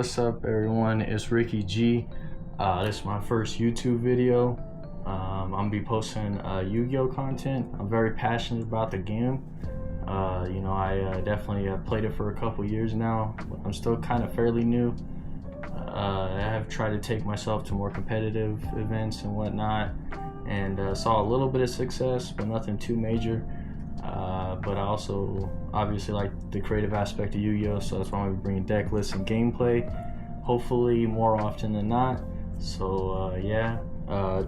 what's up everyone, it's Ricky G. This is my first YouTube video. I'm gonna be posting Yu-Gi-Oh content. I'm very passionate about the game. I definitely played it for a couple years now. I'm still kind of fairly new. I have tried to take myself to more competitive events and whatnot, and saw a little bit of success, but nothing too major. But I also obviously like the creative aspect of Yu-Gi-Oh, so that's why I'm going to be bringing deck lists and gameplay, hopefully more often than not. So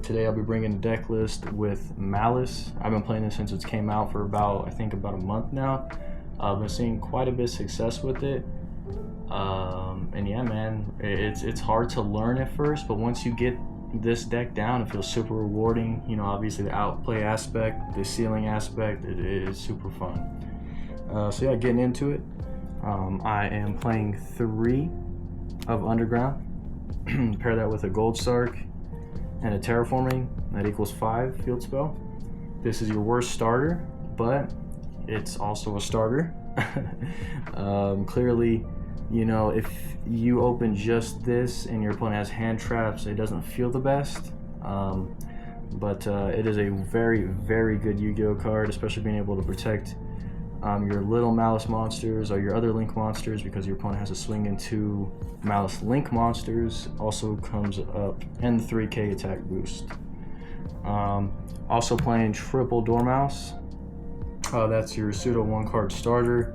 today I'll be bringing a deck list with Maliss. I've been playing this since it came out for about a month now. I've been seeing quite a bit of success with it. And yeah, man, it's hard to learn at first, but once you get this deck down, it feels super rewarding. You know, obviously the outplay aspect, the ceiling aspect, it is super fun. So yeah, getting into it, I am playing 3 of Underground. Pair that with a Gold Sark and a Terraforming, that equals 5 field spell. This is your worst starter, but it's also a starter. Clearly, you know, if you open just this and your opponent has hand traps, it doesn't feel the best. But it is a very, very good Yu-Gi-Oh card, especially being able to protect your little Maliss monsters or your other Link monsters, because your opponent has to swing into Maliss Link monsters. Also comes up, and the 3k attack boost. Also playing triple Dormouse. That's your pseudo 1-card starter,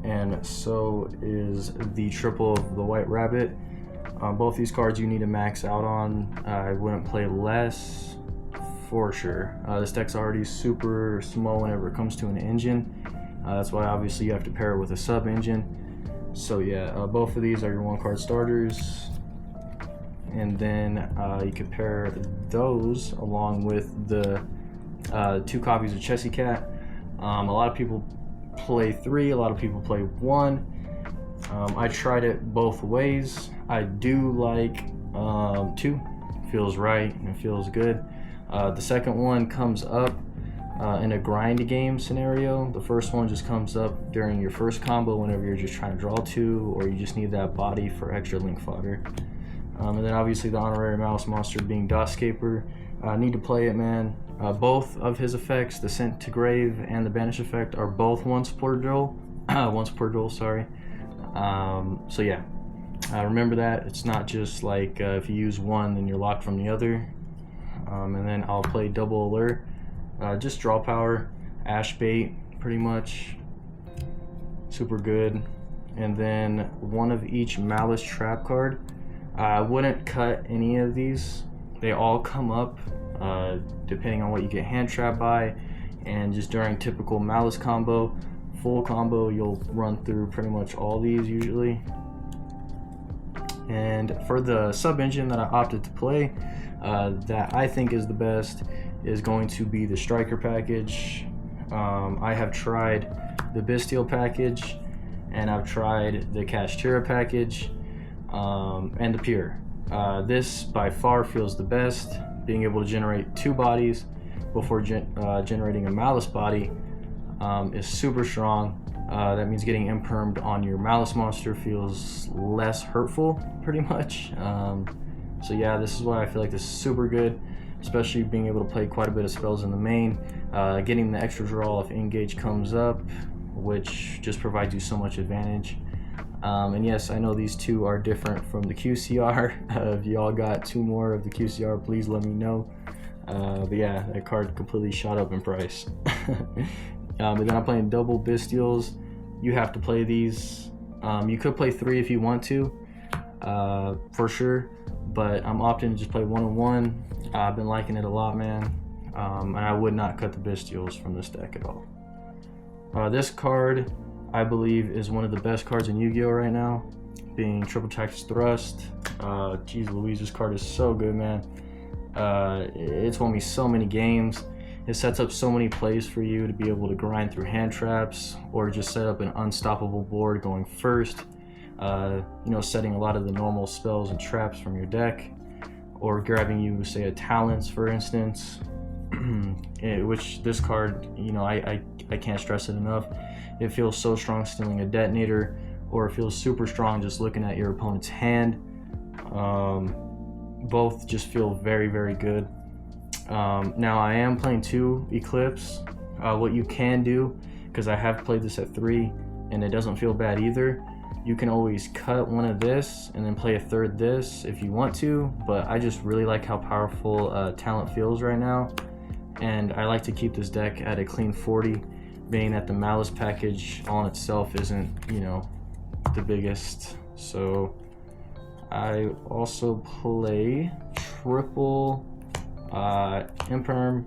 and so is the triple of the White Rabbit. Both these cards you need to max out on. I wouldn't play less for sure. This deck's already super small whenever it comes to an engine. That's why obviously you have to pair it with a sub engine. So yeah, both of these are your 1-card starters, and then you can pair those along with the 2 copies of Chessy Cat. A lot of people play 3, a lot of people play 1. I tried it both ways. I do like 2. Feels right and it feels good. The second one comes up in a grind game scenario. The first one just comes up during your first combo whenever you're just trying to draw 2, or you just need that body for extra link fodder. And then obviously the honorary Maliss monster being Dotscaper. Need to play it, man. Both of his effects, the Sent to Grave and the Banish effect, are both once per duel. Sorry. So yeah, remember that it's not just like if you use one then you're locked from the other. And then I'll play double alert, just draw power, ash bait, pretty much super good. And then one of each Maliss trap card. I wouldn't cut any of these. They all come up depending on what you get hand trapped by, and just during typical Maliss combo, full combo, you'll run through pretty much all these usually. And for the sub engine that I opted to play, that I think is the best, is going to be the Striker package. I have tried the Bestial package, and I've tried the Kashtira package, and the Pure. This by far feels the best. Being able to generate 2 bodies before generating a Maliss body is super strong. That means getting impermed on your Maliss monster feels less hurtful, pretty much. So yeah, this is why I feel like this is super good, especially being able to play quite a bit of spells in the main. Getting the extra draw if engage comes up, which just provides you so much advantage. And yes, I know these 2 are different from the QCR. If y'all got 2 more of the QCR, please let me know. But yeah, that card completely shot up in price. But then I'm playing double Bestials. You have to play these. You could play 3 if you want to, for sure, but I'm opting to just play 1-on-1. I've been liking it a lot, man. And I would not cut the Bestials from this deck at all. This card, I believe, is one of the best cards in Yu-Gi-Oh right now, being Triple Tactics Thrust. Jeez Louise, this card is so good, man. It's won me so many games. It sets up so many plays for you to be able to grind through hand traps, or just set up an unstoppable board going first. You know, setting a lot of the normal spells and traps from your deck, or grabbing you, say, a Talents, for instance. Which this card, you know, I can't stress it enough. It feels so strong stealing a Detonator or it feels super strong just looking at your opponent's hand. Both just feel very, very good. Now I am playing 2 Eclipse. What you can do, because I have played this at 3 and it doesn't feel bad either, you can always cut one of this and then play a third this if you want to, but I just really like how powerful Talent feels right now, and I like to keep this deck at a clean 40, being that the Malice package on itself isn't, you know, the biggest. So I also play triple Imperm.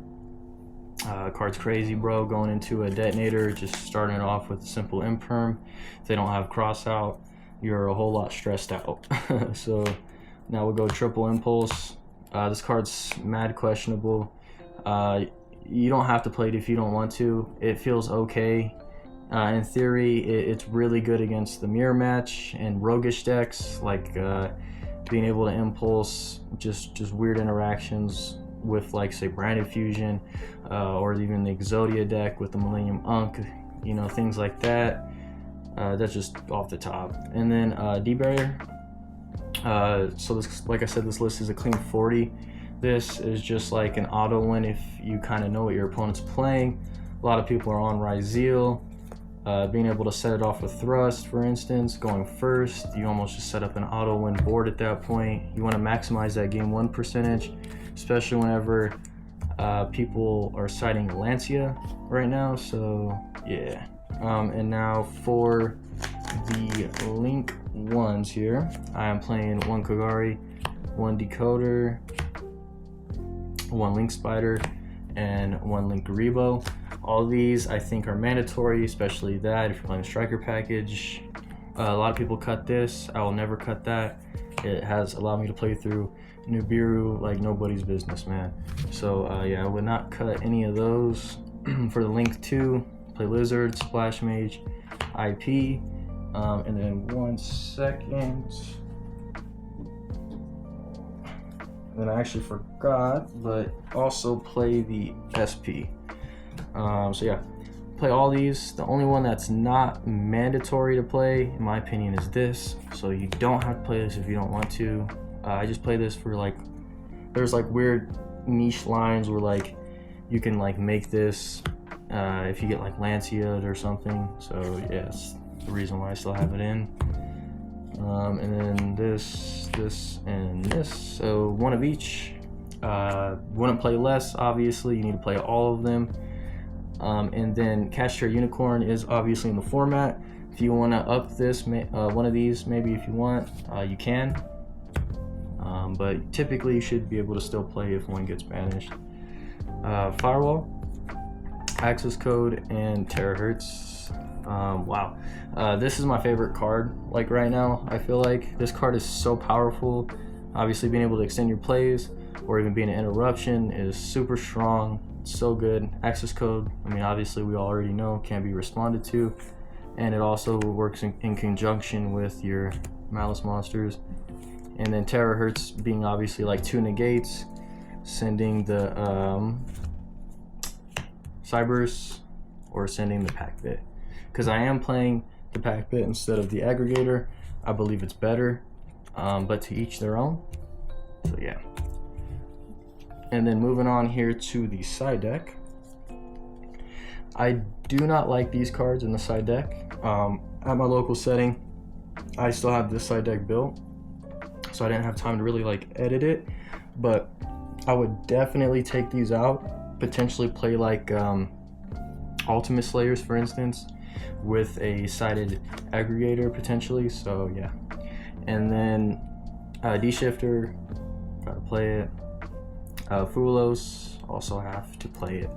Card's crazy, bro. Going into a detonator, just starting it off with a simple Imperm. If they don't have cross out, you're a whole lot stressed out. So now we'll go triple Impulse. This card's mad questionable. You don't have to play it if you don't want to. It feels okay. In theory, it's really good against the mirror match and roguish decks, like being able to impulse just weird interactions with, like, say, Branded Fusion, or even the Exodia deck with the Millennium Unk, you know, things like that. That's just off the top. And then D-Barrier. So this, like I said, this list is a clean 40. This is just like an auto win if you kind of know what your opponent's playing. A lot of people are on Ryzeal. Being able to set it off with Thrust, for instance, going first, you almost just set up an auto win board at that point. You want to maximize that game 1 percentage, especially whenever people are citing Lancia right now. So yeah. And now for the Link ones here, I am playing 1 Kagari, 1 Decoder, 1 Link Spider, and 1 Link Rebo. All these I think are mandatory, especially that if you're playing a striker package. A lot of people cut this. I will never cut that. It has allowed me to play through Nibiru like nobody's business, man. So yeah, I would not cut any of those. For the Link 2, play Lizard, Splash Mage, IP, and then 1 second. And then I actually forgot, but also play the SP. So yeah, play all these. The only one that's not mandatory to play, in my opinion, is this. So you don't have to play this if you don't want to. I just play this for, like, there's like weird niche lines where, like, you can like make this if you get like Lancia or something. So yeah, that's the reason why I still have it in. And then this, and this. So 1 of each. Wouldn't play less, obviously. You need to play all of them. And then Cashier Unicorn is obviously in the format. If you want to up this, one of these, maybe if you want, you can. But typically you should be able to still play if one gets banished. Firewall, Access Code, and Terahertz. Wow, this is my favorite card, like, right now. I feel like this card is so powerful. Obviously being able to extend your plays or even being an interruption is super strong. So good. Access Code, I mean, obviously we already know, can be responded to, and it also works in conjunction with your Malice monsters. And then Terahertz being obviously like 2 negates, sending the Cybers or sending the Pack Bit. Because I am playing the Pack Bit instead of the Aggregator. I believe it's better, but to each their own. So yeah. And then moving on here to the side deck. I do not like these cards in the side deck. At my local setting, I still have this side deck built, so I didn't have time to really like edit it, but I would definitely take these out, potentially play like Ultimate Slayers, for instance, with a sided Aggregator potentially. So yeah. And then D-Shifter, gotta play it. Fulos, also have to play it.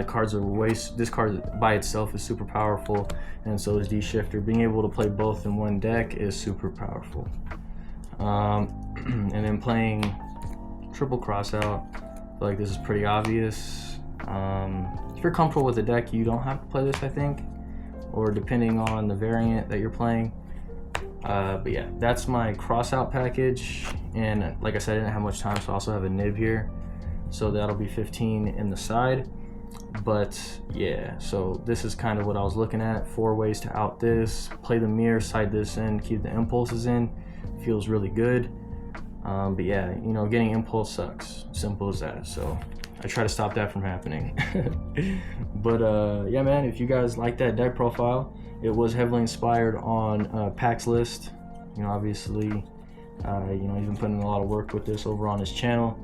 Cards are this card by itself is super powerful, and so is D-Shifter. Being able to play both in one deck is super powerful. And then playing triple Crossout, I feel like this is pretty obvious. If you're comfortable with the deck, you don't have to play this, I think, or depending on the variant that you're playing. But yeah, that's my Crossout package, and like I said, I didn't have much time, so I also have a nib here, so that'll be 15 in the side. But yeah, so this is kind of what I was looking at. 4 ways to out this: play the mirror, side this in, keep the impulses in. Feels really good. But yeah, you know, getting impulse sucks. Simple as that. So I try to stop that from happening. But yeah, man, if you guys like that deck profile, it was heavily inspired on Pack's list. You know, obviously, you know, he's been putting in a lot of work with this over on his channel.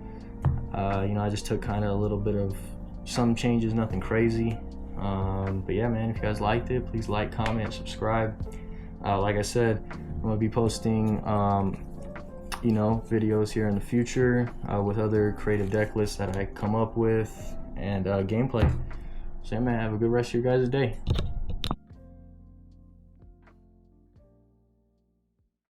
You know, I just took kind of a little bit of some changes, nothing crazy. But yeah, man, if you guys liked it, please like, comment, subscribe. Like I said, I'm gonna be posting you know, videos here in the future with other creative deck lists that I come up with and gameplay. So yeah, man, have a good rest of your guys' day.